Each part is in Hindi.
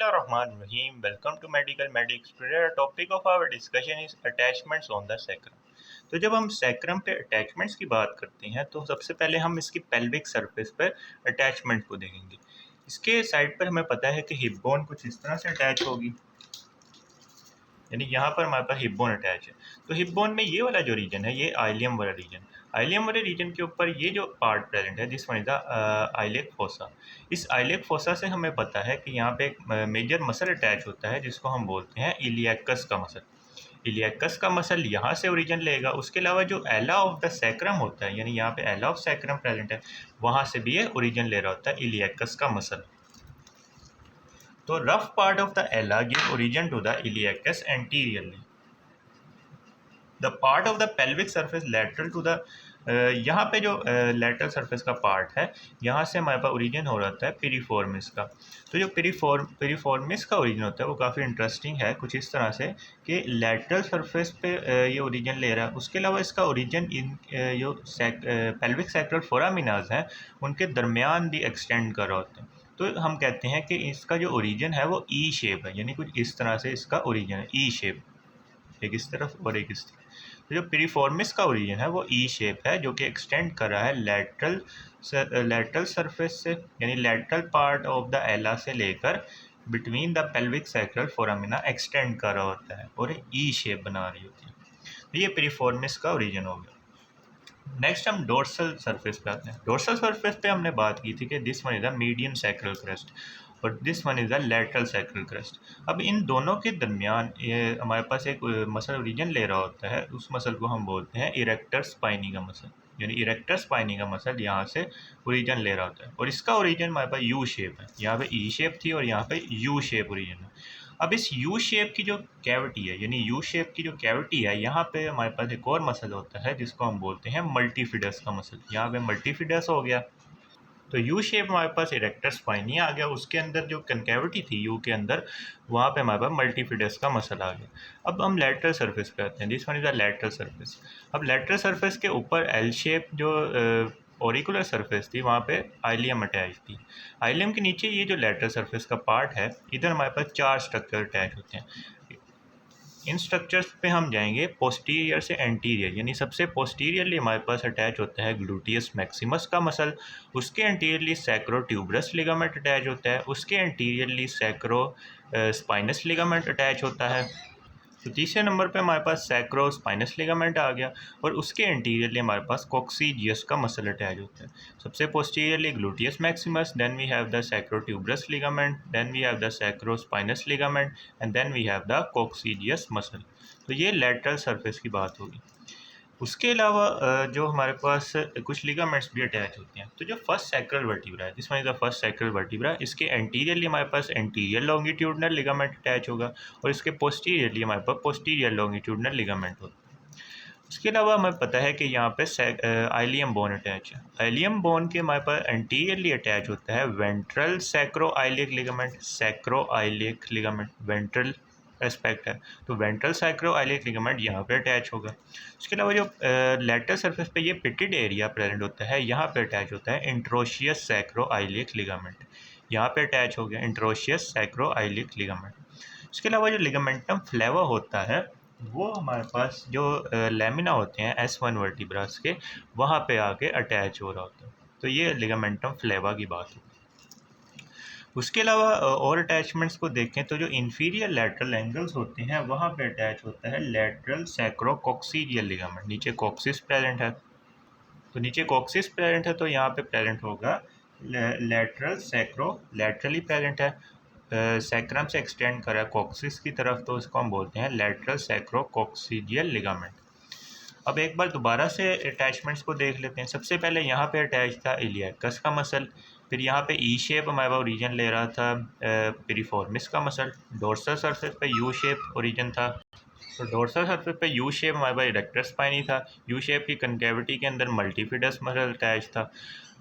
Bismillahirrahmanirrahim. Welcome to Medical Medics. Today the topic of our discussion is attachments on the sacrum. तो जब हम सैक्रम पे अटैचमेंट्स की बात करते हैं तो सबसे पहले हम इसकी पेल्विक सरफेस पर अटैचमेंट को देखेंगे। इसके साइड पर हमें पता है कि हिप बोन कुछ इस तरह से अटैच होगी, यानी यहाँ पर हमारे पास हिप बोन अटैच है। तो हिप बोन में ये वाला जो रीजन है, ये आइलियम वाला रीजन, आइलियम वाले रीजन के ऊपर ये जो पार्ट प्रेजेंट है, this one is the iliac fossa. इस आइलिक फोसा से हमें पता है कि यहाँ पे एक मेजर मसल अटैच होता है जिसको हम बोलते हैं इलियकस का मसल। इलियकस का मसल यहाँ से ओरिजिन लेगा। उसके अलावा जो एला ऑफ द सैक्रम होता है, यानी यहाँ पे एला ऑफ सैक्रम प्रेजेंट है, वहाँ से भी ये ओरिजिन ले रहा होता है इलियकस का मसल। तो rough part of the ala give origin to the iliacus anteriorly. The part of the pelvic surface lateral to the, यहाँ पे जो लेटरल सरफेस का पार्ट है, यहाँ से हमारे पास ओरिजिन हो रहा है पिरीफॉर्मिस का। तो जो पिरीफॉर्मिस का ओरिजिन होता है वो काफ़ी इंटरेस्टिंग है, कुछ इस तरह से कि लेटरल सरफेस पे ये ओरिजिन ले रहा है। उसके अलावा इसका ओरिजिन इन जो पेल्विक सैक्रल फोरामिनाज हैं उनके दरमियान भी एक्सटेंड कर रहा होता है। तो हम कहते हैं कि इसका जो ओरिजिन है वो ई शेप है, यानी कुछ इस तरह से इसका ओरिजिन है, ई शेप, एक इस तरफ और एक इस तरफ। तो जो पिरीफॉर्मिस का ओरिजिन है वो ई शेप है, जो कि एक्सटेंड कर रहा है लेटरल सरफेस से, यानी लेटरल पार्ट ऑफ द एला से लेकर between the pelvic sacral foramina extend कर रहा होता है और ई शेप बना रही होती है। तो ये पिरीफॉर्मिस का ओरिजिन हो गया। नेक्स्ट हम डोर्सल सरफेस पे आते हैं। डोर्सल सरफेस पे हमने बात की थी कि this one is the median sacral crest और this one is the lateral sacral crest. अब इन दोनों के दरमियान ये हमारे पास एक मसल ओरिजिन ले रहा होता है, उस मसल को हम बोलते हैं इरेक्टर स्पाइनी का मसल, यानी इरेक्टर स्पाइनी का मसल यहाँ से ओरिजिन ले रहा होता है और इसका ओरिजिन हमारे पास यू शेप है। यहाँ पे ई शेप थी और यहाँ पे यू शेप ओरिजिन है। अब इस यू शेप की जो कैविटी है, यानी यू शेप की जो कैविटी है, यहाँ पे हमारे पास एक और मसल होता है जिसको हम बोलते हैं मल्टीफिडस का मसल। यहाँ पे मल्टीफिडस हो गया। तो यू शेप हमारे पास इरेक्टर स्पाइनी आ गया, उसके अंदर जो कनकेविटी थी यू के अंदर, वहाँ पे हमारे पास मल्टीफिडस का मसल आ गया। अब हम लेटरल सरफेस पे आते हैं। This one is the lateral surface. अब लेटरल सरफेस के ऊपर एल शेप जो ऑरिकुलर सरफेस थी, वहाँ पे आइलियम अटैच थी। आइलियम के नीचे ये जो लेटरल सरफेस का पार्ट है, इधर हमारे पास 4 स्ट्रक्चर अटैच होते हैं। इन स्ट्रक्चर्स पे हम जाएंगे पोस्टीरियर से एंटीरियर, यानी सबसे पोस्टीरियरली हमारे पास अटैच होता है ग्लूटियस मैक्सिमस का मसल, उसके एंटीरियरली सैक्रोट्यूबरस लिगामेंट अटैच होता है, उसके anteriorly sacrospinous ligament attach होता है। तो तीसरे नंबर पे हमारे पास सैक्रो स्पाइनस लिगामेंट आ गया और उसके एंटीरियरली हमारे पास कॉक्सीजियस का मसल अटैच होता है। सबसे posteriorly gluteus maximus, then we have the sacrotuberous ligament, then we have the sacrospinous ligament and then we have the coccygeus muscle. तो ये लेटरल सरफेस की बात होगी। उसके अलावा जो हमारे पास कुछ लिगामेंट्स भी अटैच होते हैं। तो जो फर्स्ट सैक्रल वर्टिब्रा है, this one is the first sacral vertebra, इसके एंटीरियरली हमारे पास एंटीरियर लॉन्गिट्यूडनल लिगामेंट अटैच होगा और इसके पोस्टीरियरली हमारे पास पोस्टीरियर लॉन्गिट्यूडनल लिगामेंट होगा। उसके अलावा हमें पता है कि यहाँ पे आइलियम बोन अटैच है। आइलियम बोन के हमारे पास एंटीरियरली अटैच होता है ventral sacroiliac ligament, sacroiliac ligament ventral aspect है, तो वेंट्रल सैक्रो आइलिक लिगामेंट यहाँ पे अटैच होगा। उसके अलावा जो लेटरल सरफेस पे ये पिटेड एरिया प्रेजेंट होता है, यहाँ पे अटैच होता है इंट्रोशियस सैक्रो आइलिक लिगामेंट, यहाँ पे अटैच हो गया इंट्रोशियस सैक्रो आइलिक लिगामेंट। उसके अलावा जो लिगामेंटम फ्लेवा होता है, वो हमारे पास जो लेमिना होते हैं S1 वर्टिब्रास के, वहाँ पे आके अटैच हो रहा होता है। तो ये लिगामेंटम फ्लेवा की बात है। उसके अलावा और अटैचमेंट्स को देखें तो जो इन्फीरियर लैटरल एंगल्स होते हैं, वहाँ पे अटैच होता है लेटरल सैक्रोकॉक्सीडियल लिगामेंट। नीचे कॉक्सिस प्रेजेंट है, तो नीचे कॉक्सिस प्रेजेंट है तो यहाँ पे प्रेजेंट होगा लेटरल सैक्रो, लेटरली प्रेजेंट है, सैक्रम से एक्सटेंड करा है कॉक्सिस की तरफ, तो इसको हम बोलते हैं लेटरल सैक्रोकॉक्सीडियल लिगामेंट। अब एक बार दोबारा से अटैचमेंट्स को देख लेते हैं। सबसे पहले यहाँ पे अटैच था इलियकस का मसल, फिर यहाँ पे ई शेप हमारा ओरिजिन ले रहा था पिरीफॉर्मिस का मसल, डोर्सल सरफेस पे यू शेप ओरिजिन था, तो डोर्सल सरफेस पे यू शेप हमारे पास इरेक्टर स्पाइनी था, यू शेप की कनकेविटी के अंदर मल्टीफिडस मसल अटैच था।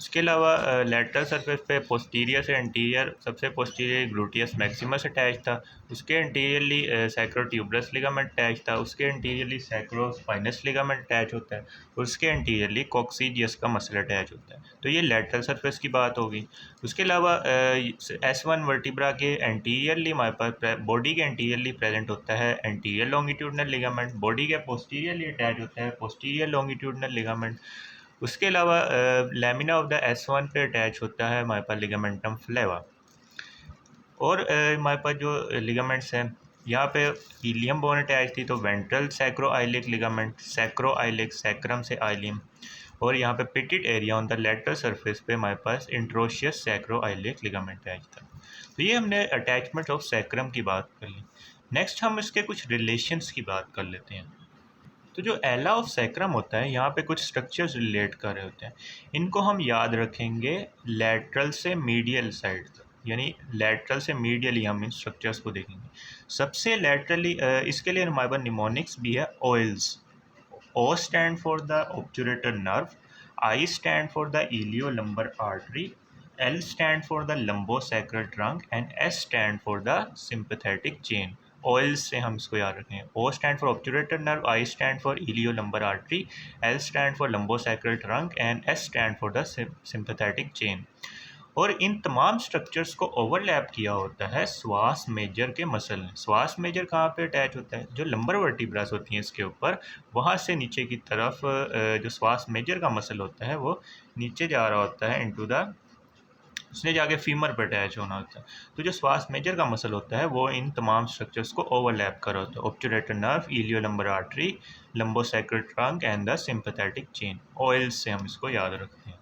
उसके अलावा लैटरल सरफेस पे पोस्टीरियर से एंटीरियर, सबसे पोस्टीरियर ग्लूटियस मैक्सिमस अटैच था, उसके एंटीरियरली सैक्रोट्यूबरस लिगामेंट अटैच था, उसके एंटीरियरली सैक्रोस्पाइनस लिगामेंट अटैच होता है, उसके एंटीरियरली कॉक्सीजियस का मसल अटैच होता है। तो ये लैटरल सरफेस की बात होगी। उसके अलावा S1 वर्टिब्रा के एंटीरियरली हमारे पास बॉडी के एंटीरियरली प्रेजेंट होता है एंटीरियर लॉन्गिट्यूडनल लिगामेंट, बॉडी के पोस्टीरियरली अटैच होता है पोस्टीरियर लॉन्गिट्यूडनल लिगामेंट। उसके अलावा लैमिना ऑफ द S1 पे अटैच होता है हमारे पास लिगामेंटम फ्लेवा। और हमारे पास जो लिगामेंट्स हैं यहाँ पे इलियम बोन अटैच थी, तो ventral sacroiliac ligament, sacroiliac sacrum से आइलियम। और यहाँ पे pitted area on the lateral surface पे हमारे पास interosseous sacroiliac ligament attach था। तो ये हमने अटैचमेंट ऑफ सैक्रम की बात कर ली। नेक्स्ट हम इसके कुछ रिलेशंस की बात कर लेते हैं। तो जो एला ऑफ सैक्रम होता है यहाँ पे कुछ स्ट्रक्चर्स रिलेट कर रहे होते हैं, इनको हम याद रखेंगे लैटरल से मीडियल साइड तक, यानी लैटरल से मीडियली हम इन स्ट्रक्चर्स को देखेंगे। सबसे लैटरली इसके लिए हमारे पास निमोनिक्स भी है oils. O stand for the obturator nerve, I stand for the iliolumbar artery, L stand for the lumbosacral trunk and S stand for the sympathetic chain. OILS से हम इसको याद रखें। O stand for obturator nerve, I stand for iliolumbar artery, L stand for lumbosacral trunk and S stand for the sympathetic chain. और इन तमाम स्ट्रक्चर्स को ओवरलैप किया होता है श्वास मेजर के मसल ने। श्वास मेजर कहाँ पे अटैच होता है? जो लंबर वर्टिब्रास होती हैं इसके ऊपर, वहाँ से नीचे की तरफ जो श्वास मेजर का मसल होता है वो नीचे जा रहा होता है इनटू द, उसने जाके फीमर पर अटैच होना होता है। तो जो श्वास मेजर का मसल होता है वो इन तमाम स्ट्रक्चर्स को ओवरलैप कर होता है। Obturator nerve, iliolumbar artery, lumbosacral trunk and the sympathetic chain. ऑयल्स से हम इसको याद रखते हैं।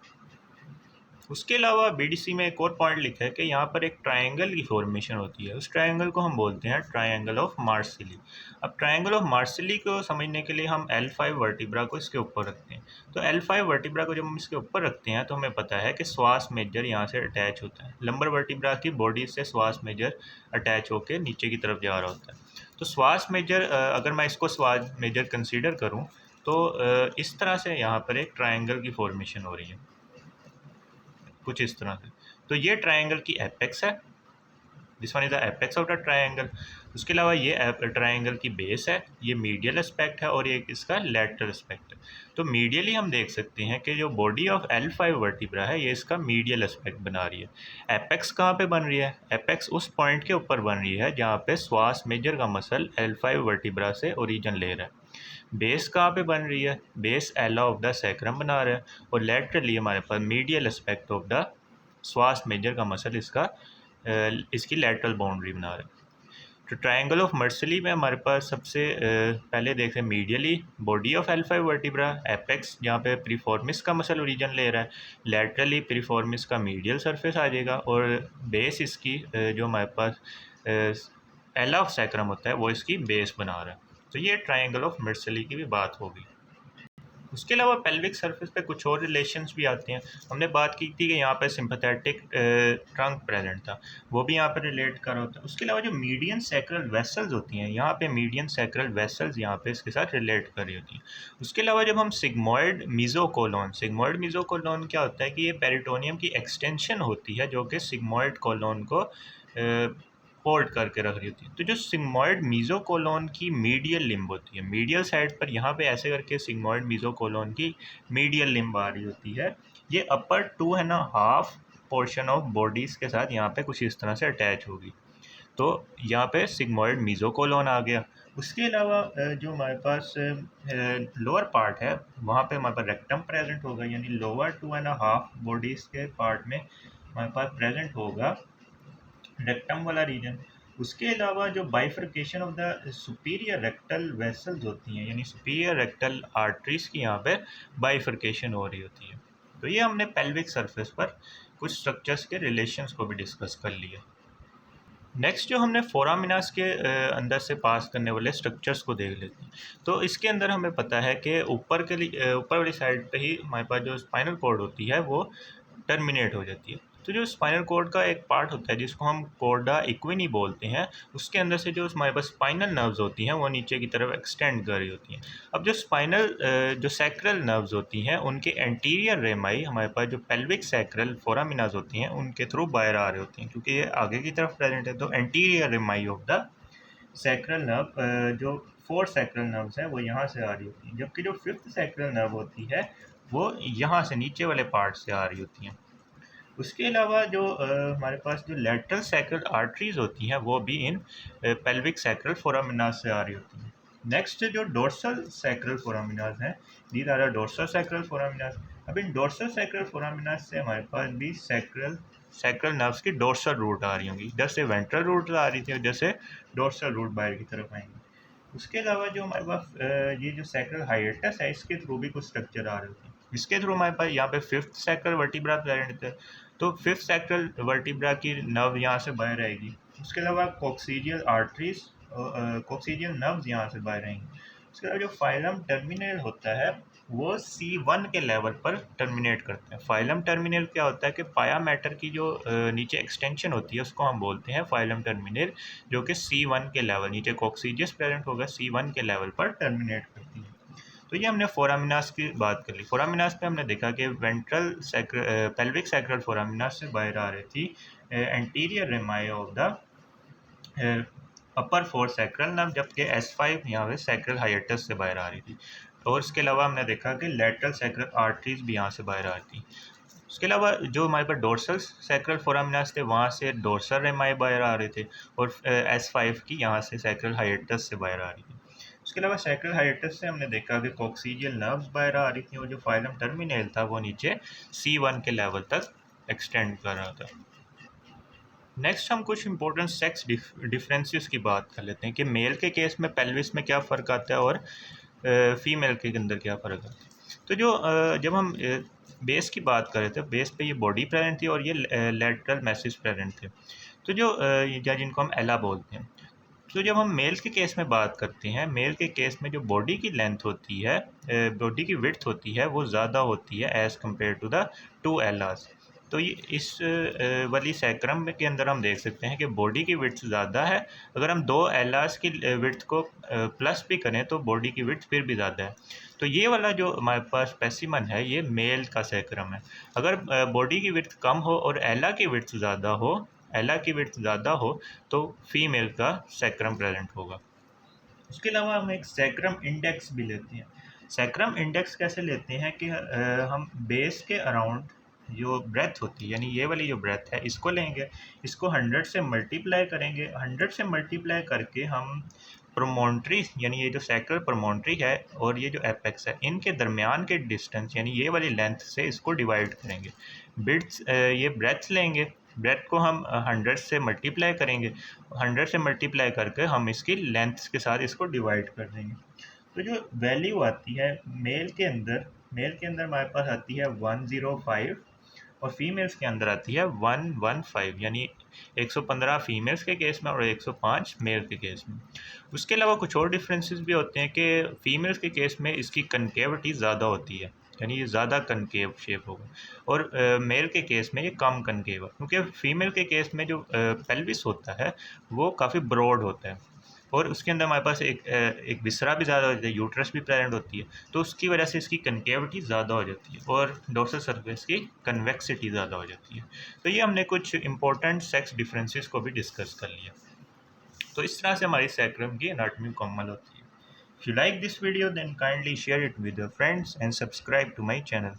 उसके अलावा बीडीसी में एक और पॉइंट लिखा है कि यहाँ पर एक ट्रायंगल की फॉर्मेशन होती है, उस ट्रायंगल को हम बोलते हैं ट्रायंगल ऑफ मार्सिली। अब ट्रायंगल ऑफ मार्सिली को समझने के लिए हम L5 वर्टिब्रा को इसके ऊपर रखते हैं। तो L5 वर्टिब्रा को जब हम इसके ऊपर रखते हैं तो हमें पता है कि श्वास मेजर यहाँ से अटैच होता है। लंबर वर्टिब्रा की बॉडी से श्वास मेजर अटैच होकर नीचे की तरफ जा रहा होता है। तो श्वास मेजर, अगर मैं इसको श्वास मेजर कंसिडर करूँ तो इस तरह से यहाँ पर एक ट्रायंगल की फॉर्मेशन हो रही है, कुछ इस तरह से। तो ये ट्रायंगल की एपेक्स है, this one is the apex of the triangle. उसके अलावा ये ट्रायंगल की बेस है, ये मीडियल एस्पेक्ट है और ये इसका लेटरल एस्पेक्ट है। तो मीडियली हम देख सकते हैं कि जो बॉडी ऑफ L5 वर्टिब्रा है ये इसका मीडियल एस्पेक्ट बना रही है। एपेक्स कहाँ पे बन रही है? एपेक्स उस पॉइंट के ऊपर बन रही है जहाँ पे श्वास मेजर का मसल L5 वर्टिब्रा से ओरिजिन ले रहा है। बेस कहाँ पे बन रही है? बेस एला ऑफ द सैक्रम बना रहा है और लेटरली हमारे पास मीडियल एस्पेक्ट ऑफ द श्वास मेजर का मसल इसकी लेटरल बाउंड्री बना रहा है। तो ट्रायंगल ऑफ मर्सली में हमारे पास सबसे पहले देखें medially body of L5 vertebra, apex जहाँ पे प्रीफॉर्मिस का मसल ओरिजिन ले रहा है, लेटरली प्रीफॉर्मिस का मीडियल सरफेस आ जाएगा और बेस इसकी जो हमारे पास एला ऑफ सैक्रम होता है वो इसकी बेस बना रहा है। तो ये ट्रायंगल ऑफ मर्सली की भी बात होगी। उसके अलावा पेल्विक सरफेस पे कुछ और रिलेशंस भी आते हैं। हमने बात की थी कि यहाँ पे सिंपैथेटिक ट्रंक प्रेजेंट था, वो भी यहाँ पे रिलेट कर रहा होता है। उसके अलावा जो मीडियन सैक्रल वेसल्स होती हैं यहाँ पे मीडियन सैक्रल वेसल्स यहाँ पे इसके साथ रिलेट कर रही होती हैं। उसके अलावा जब हम सिग्मोइड मीजोकोलोन क्या होता है कि ये पेरिटोनियम की एक्सटेंशन होती है जो कि सिग्मोइड कोलोन को होल्ड करके रख रही होती है। तो जो सिग्मोइड मीजोकोलोन की मीडियल लिम्ब होती है, मीडियल साइड पर यहाँ पे ऐसे करके सिग्मोइड मीजोकोलोन की मीडियल लिम्ब आ रही होती है, ये अपर 2.5 पोर्शन ऑफ बॉडीज़ के साथ यहाँ पे कुछ इस तरह से अटैच होगी। तो यहाँ पे सिग्मोइड मीजोकोलोन आ गया। उसके अलावा जो हमारे पास लोअर पार्ट है वहाँ पे हमारे पास रेक्टम प्रेजेंट होगा, यानी लोअर 2.5 बॉडीज़ के पार्ट में हमारे पास प्रेजेंट होगा रेक्टम वाला रीजन। उसके अलावा जो bifurcation of the superior rectal vessels होती हैं, यानी सुपीरियर रेक्टल आर्टरीज की यहाँ पे बाइफर्केशन हो रही होती है। तो ये हमने पेल्विक सरफेस पर कुछ स्ट्रक्चर्स के रिलेशंस को भी डिस्कस कर लिया। नेक्स्ट जो हमने फोरामिनास के अंदर से पास करने वाले स्ट्रक्चर्स को देख लेते हैं। तो इसके अंदर हमें पता है कि ऊपर वाली साइड पे ही हमारे पास जो स्पाइनल कॉर्ड होती है वो टर्मिनेट हो जाती है। तो जो स्पाइनल कोड का एक पार्ट होता है जिसको हम कोर्डा इक्विनी बोलते हैं, उसके अंदर से जो हमारे पास स्पाइनल नर्व्स होती हैं वो नीचे की तरफ एक्सटेंड कर रही होती हैं। अब जो जो सैक्रल नर्व्स होती हैं उनके एंटीरियर रेमाई हमारे पास जो पेल्विक सैक्रल फोरामिनाज होती हैं उनके थ्रू बाहर आ रही होती हैं, क्योंकि ये आगे की तरफ प्रेजेंट है। तो anterior रेमाई of the sacral nerve जो 4 सैक्रल नर्व्स हैं वो यहाँ से आ रही होती हैं, जबकि जो 5th सैक्रल नर्व होती है वो यहाँ से नीचे वाले पार्ट से आ रही होती हैं। उसके अलावा जो हमारे पास जो लेटरल सैक्रल आर्टरीज होती हैं वो भी इन पेल्विक सैक्रल फोरामिनाज से आ रही होती हैं। नेक्स्ट जो डोर्सल सैक्रल फोरामिनाज हैं, दीज आर डोर्सल सैक्रल फोरामिनाज। अब इन डोर्सल सैक्रल फोरामिनाज से हमारे पास भी सैक्रल सैक्रल नर्व्स की डोर्सल रूट आ रही होंगी। इधर से वेंट्रल रूट आ रही थी, उधर से डोर्सल रूट बाहर की तरफ आएंगे। उसके अलावा जो हमारे पास ये जो सैक्रल हाइएटस है इसके थ्रू भी कुछ स्ट्रक्चर आ रहे होते हैं। इसके थ्रू हमारे पास यहाँ पे 5th सैक्रल वर्टिब्रा प्रेजेंट है, तो 5th सैक्रल वर्टिब्रा की नर्व यहाँ से बाहर आएगी। उसके अलावा कॉक्सीडियल आर्टरीज कॉक्सीडियल नर्व्स यहाँ से बाहर आएंगी। उसके अलावा जो फाइलम टर्मिनल होता है वो C1 के लेवल पर टर्मिनेट करते हैं। फाइलम टर्मिनल क्या होता है कि पाया मैटर की जो नीचे एक्सटेंशन होती है उसको हम बोलते हैं फाइलम टर्मिनल, जो कि C1 के लेवल, नीचे कॉक्सीजियस प्रेजेंट होगा, C1 के लेवल पर टर्मिनेट करती है। तो ये हमने फोरामिनास की बात कर ली। फोरामिनास पे हमने देखा कि वेंट्रल पेल्विक सैक्रल फोरामिनास से बाहर आ रही थी anterior रेमाई of the upper 4 sacral nerve, जबकि S5 यहाँ पे सैक्रल हाइएटस से बाहर आ रही थी। और इसके अलावा हमने देखा कि लेटरल सैक्रल आर्टरीज भी यहाँ से बाहर आ रही थी। उसके अलावा जो हमारे पास डोर्सल सैक्रल फोरामिनास थे वहाँ से डोर्सल रेमाई बाहर आ रहे थे, और S5 की यहाँ से सैक्रल हाइएटस से बाहर आ रही थी। उसके अलावा सैक्रल हाइएटस से हमने देखा कि कॉक्सीजियल नर्व्स बाहर आ रही थी, और जो फाइलम टर्मिनल था वो नीचे C1 के लेवल तक एक्सटेंड कर रहा था। नेक्स्ट हम कुछ इंपॉर्टेंट सेक्स डिफरेंसेस की बात कर लेते हैं कि मेल के केस में पेल्विस में क्या फ़र्क आता है और फीमेल के अंदर क्या फ़र्क आता है। तो जो जब हम बेस की बात कर रहे थे, बेस पे ये बॉडी प्रेजेंट थी और ये लेटरल मैसेज प्रेजेंट थे। तो जो जिनको हम एला बोलते हैं, तो जब हम मेल के केस में बात करते हैं, मेल के केस में जो बॉडी की लेंथ होती है, बॉडी की विड्थ होती है, वो ज़्यादा होती है एज़ कम्पेयर टू द 2 एलास। तो ये इस वाली सैक्रम के अंदर हम देख सकते हैं कि बॉडी की विड्थ ज़्यादा है। अगर हम 2 एलास की विड्थ को प्लस भी करें तो बॉडी की विड्थ फिर भी ज़्यादा है। तो ये वाला जो हमारे पास स्पेसिमन है ये मेल का सैक्रम है। अगर बॉडी की विड्थ कम हो और एला की विड्थ ज़्यादा हो, एला की विड्थ ज़्यादा हो, तो फीमेल का सैक्रम प्रेजेंट होगा। उसके अलावा हम एक सैक्रम इंडेक्स भी लेते हैं। सैक्रम इंडेक्स कैसे लेते हैं कि हम बेस के अराउंड जो ब्रेथ होती है, यानी ये वाली जो ब्रेथ है इसको लेंगे, इसको 100 से मल्टीप्लाई करेंगे। 100 से मल्टीप्लाई करके हम प्रोमोन्ट्री, यानी ये जो सैक्रल प्रोमोन्ट्री है और ये जो एपेक्स है, इनके दरमियान के डिस्टेंस यानी ये वाली लेंथ से इसको डिवाइड करेंगे। बिट्स ये ब्रेथ लेंगे, ब्रेथ को हम 100 से मल्टीप्लाई करेंगे, 100 से मल्टीप्लाई करके हम इसकी लेंथ के साथ इसको डिवाइड कर देंगे। तो जो वैल्यू आती है मेल के अंदर हमारे पास आती है 105 और फीमेल्स के अंदर आती है 115, यानी 115 फीमेल्स के केस में और 105 मेल के केस में। उसके अलावा कुछ और डिफरेंसेस भी होते हैं कि फीमेल्स के केस में इसकी कनकेविटी ज़्यादा होती है, यानी ये ज़्यादा कनकेव शेप होगा, और मेल के केस में ये कम कनकेव है, क्योंकि फीमेल के केस में जो पेल्विस होता है वो काफ़ी ब्रॉड होता है और उसके अंदर हमारे पास एक विसरा भी ज़्यादा होता है, यूट्रस भी प्रेजेंट होती है, तो उसकी वजह से इसकी कनकेविटी ज़्यादा हो जाती है और डोर्सल सरफेस की कन्वेक्सिटी ज़्यादा हो जाती है। तो ये हमने कुछ इंपॉर्टेंट सेक्स डिफरेंसेस को भी डिस्कस कर लिया। तो इस तरह से हमारी सैक्रम की एनाटॉमी मुकम्मल होती है। If you like this video then kindly share it with your friends and subscribe to my channel.